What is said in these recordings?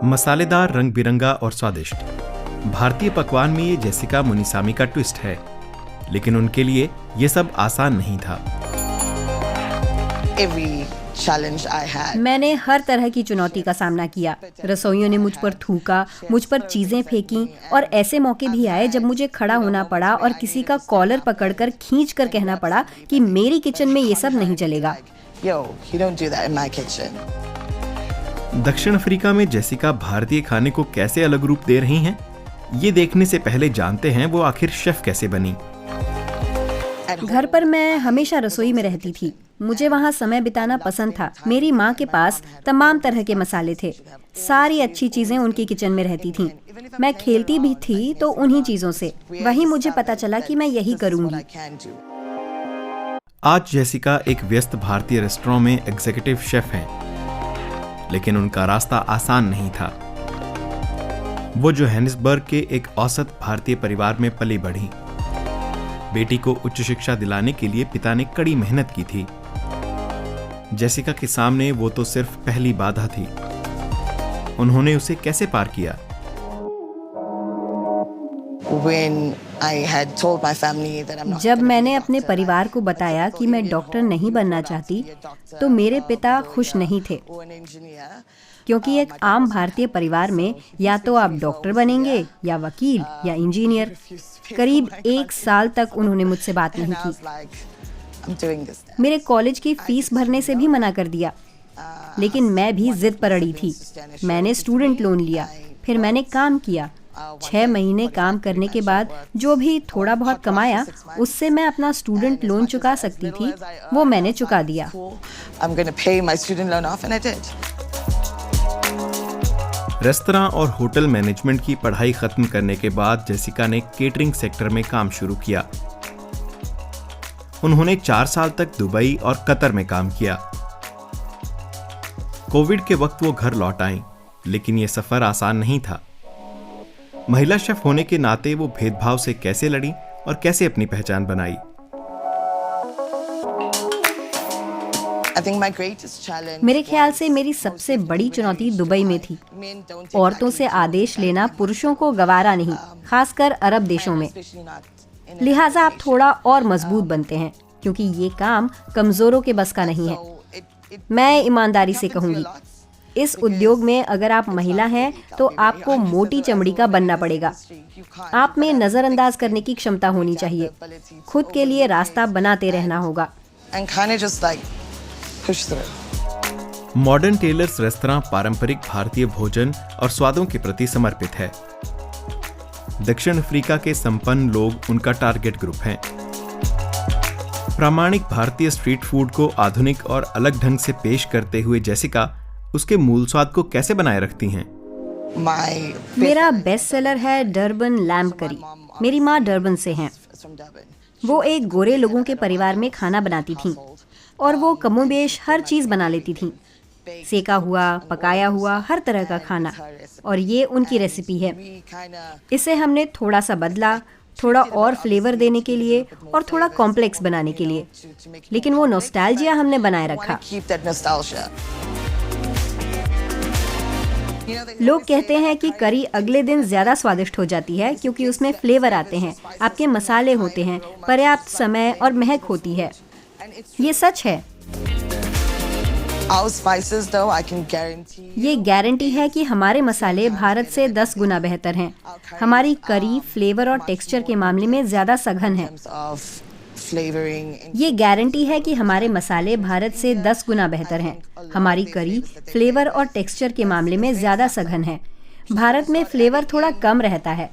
मसालेदार, रंग बिरंगा और स्वादिष्ट। भारतीय पकवान में ये जेसिका मुनीसामी का ट्विस्ट है, लेकिन उनके लिए ये सब आसान नहीं था। मैंने हर तरह की चुनौती का सामना किया। रसोइयों ने मुझ पर थूका, मुझ पर चीजें फेंकी और ऐसे मौके भी आए जब मुझे खड़ा होना पड़ा और किसी का कॉलर पकड़कर खींचकर कहना पड़ा कि मेरी किचन में ये सब नहीं चलेगा। दक्षिण अफ्रीका में जेसिका भारतीय खाने को कैसे अलग रूप दे रही हैं, ये देखने से पहले जानते हैं वो आखिर शेफ कैसे बनी। घर पर मैं हमेशा रसोई में रहती थी। मुझे वहाँ समय बिताना पसंद था। मेरी माँ के पास तमाम तरह के मसाले थे। सारी अच्छी चीजें उनकी किचन में रहती थीं। मैं खेलती भी थी तो उन्हीं चीजों से। वहीं मुझे पता चला कि मैं यही करूँगी। आज जेसिका एक व्यस्त भारतीय रेस्टोरेंट में एग्जीक्यूटिव शेफ हैं, लेकिन उनका रास्ता आसान नहीं था। वो जोहानिसबर्ग के एक औसत भारतीय परिवार में पली बढ़ी। बेटी को उच्च शिक्षा दिलाने के लिए पिता ने कड़ी मेहनत की थी। जेसिका के सामने वो तो सिर्फ पहली बाधा थी। उन्होंने उसे कैसे पार किया? जब मैंने अपने परिवार को बताया कि मैं डॉक्टर नहीं बनना चाहती, तो मेरे पिता खुश नहीं थे, क्योंकि एक आम भारतीय परिवार में या तो आप डॉक्टर बनेंगे या वकील या इंजीनियर। करीब 1 साल तक उन्होंने मुझसे बात नहीं की। मेरे कॉलेज की फीस भरने से भी मना कर दिया, लेकिन मैं भी जिद पर अड़ी थी। मैंने स्टूडेंट लोन लिया, फिर मैंने काम किया। 6 महीने काम करने के बाद जो भी थोड़ा बहुत कमाया, उससे मैं अपना स्टूडेंट लोन चुका सकती थी, वो मैंने चुका दिया। रेस्तरां और होटल मैनेजमेंट की पढ़ाई खत्म करने के बाद जेसिका ने केटरिंग सेक्टर में काम शुरू किया। उन्होंने 4 साल तक दुबई और कतर में काम किया। कोविड के वक्त वो घर लौट आईं, लेकिन ये सफर आसान नहीं था। महिला शेफ होने के नाते वो भेदभाव से कैसे लड़ी और कैसे अपनी पहचान बनाई? मेरे ख्याल से मेरी सबसे बड़ी चुनौती दुबई में थी। औरतों से आदेश लेना पुरुषों को गवारा नहीं, खासकर अरब देशों में। लिहाजा आप थोड़ा और मजबूत बनते हैं, क्योंकि ये काम कमजोरों के बस का नहीं है। मैं ईमानदारी से कहूंगी, इस उद्योग में अगर आप महिला हैं तो आपको मोटी चमड़ी का बनना पड़ेगा। आप में नजरअंदाज करने की क्षमता होनी चाहिए। खुद के लिए रास्ता बनाते रहना होगा। मॉडर्न टेलर्स रेस्तरां पारंपरिक भारतीय भोजन और स्वादों के प्रति समर्पित है। दक्षिण अफ्रीका के संपन्न लोग उनका टारगेट ग्रुप हैं। प्रामाणिक भारतीय स्ट्रीट फूड को आधुनिक और अलग ढंग से पेश करते हुए जेसिका उसके मूल स्वाद को कैसे बनाए रखती हैं? मेरा बेस्ट सेलर है डरबन लैम्ब करी। मेरी माँ डरबन से हैं। वो एक गोरे लोगों के परिवार में खाना बनाती थीं, और वो कमोबेश हर चीज बना लेती थीं। सेका हुआ, पकाया हुआ, हर तरह का खाना। और ये उनकी रेसिपी है। इसे हमने थोड़ा सा बदला, थोड़ा और फ्लेवर देने के लिए और थोड़ा कॉम्प्लेक्स बनाने के लिए, लेकिन वो नॉस्टैल्जिया हमने बनाए रखा। लोग कहते हैं कि करी अगले दिन ज्यादा स्वादिष्ट हो जाती है, क्योंकि उसमें फ्लेवर आते हैं, आपके मसाले होते हैं, पर्याप्त समय और महक होती है। ये सच है। ये गारंटी है कि हमारे मसाले भारत से 10 गुना बेहतर हैं। हमारी करी फ्लेवर और टेक्सचर के मामले में ज्यादा सघन है। ये गारंटी है कि हमारे मसाले भारत से 10 गुना बेहतर हैं। हमारी करी फ्लेवर और टेक्सचर के मामले में ज्यादा सघन है। भारत में फ्लेवर थोड़ा कम रहता है।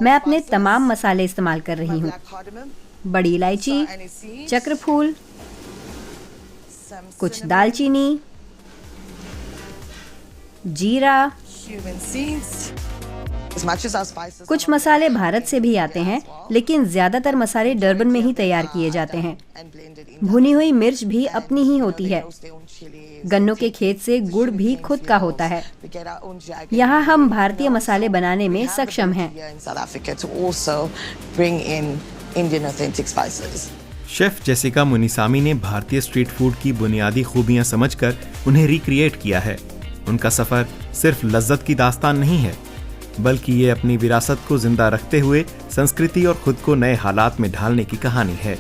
मैं अपने तमाम मसाले इस्तेमाल कर रही हूँ। बड़ी इलायची, चक्रफूल, कुछ दालचीनी, जीरा। कुछ मसाले भारत से भी आते हैं, लेकिन ज्यादातर मसाले डरबन में ही तैयार किए जाते हैं। भुनी हुई मिर्च भी अपनी ही होती है। गन्नों के खेत से गुड़ भी खुद का होता है। यहाँ हम भारतीय मसाले बनाने में सक्षम हैं। शेफ जेसिका मुनीसामी ने भारतीय स्ट्रीट फूड की बुनियादी खूबियां समझकर उन्हें रिक्रिएट किया है। उनका सफर सिर्फ लज्जत की दास्तान नहीं है, बल्कि ये अपनी विरासत को जिंदा रखते हुए संस्कृति और खुद को नए हालात में ढालने की कहानी है।